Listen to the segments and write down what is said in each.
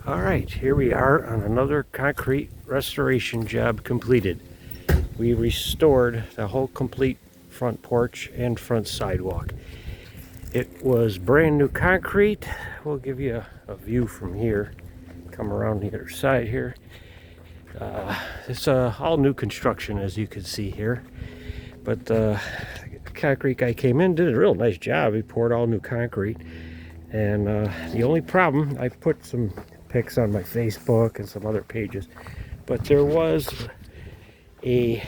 All right, here we are on another concrete restoration job completed. We restored the whole complete front porch and front sidewalk. It was brand new concrete. We'll give you a view from here. Come around the other side here. It's all new construction, as you can see here. But the concrete guy came in, did a real nice job. He poured all new concrete. And the only problem, I put some pics on my Facebook and some other pages, but there was a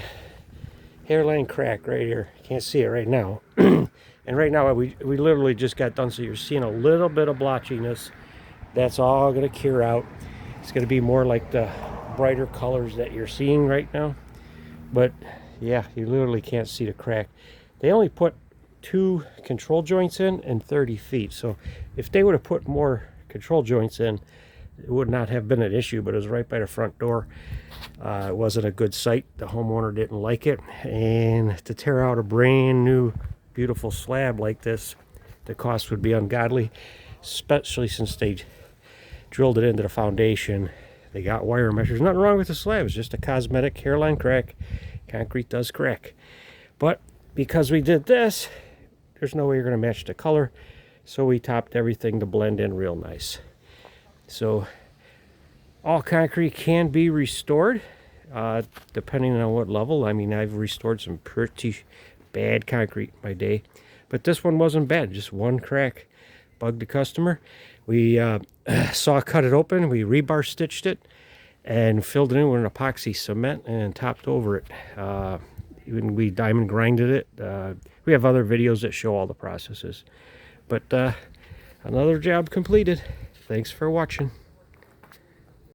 hairline crack right here. Can't see it right now. And right now we literally just got done, so you're seeing a little bit of blotchiness. That's all going to cure out. It's going to be more like the brighter colors that you're seeing right now. But yeah, you literally can't see the crack. They only put 2 control joints in and 30 feet. So if they would have put more control joints in, it would not have been an issue, but it was right by the front door. It wasn't a good site. The homeowner didn't like it. And to tear out a brand new, beautiful slab like this, the cost would be ungodly, especially since they drilled it into the foundation. They got wire measures. Nothing wrong with the slab. It's just a cosmetic hairline crack. Concrete does crack. But because we did this, there's no way you're going to match the color. So we topped everything to blend in real nice. So all concrete can be restored, depending on what level. I mean, I've restored some pretty bad concrete in my day. But this one wasn't bad. Just one crack bugged the customer. We saw cut it open. We rebar stitched it and filled it in with an epoxy cement and topped over it. Even we diamond grinded it. We have other videos that show all the processes. But another job completed. Thanks for watching.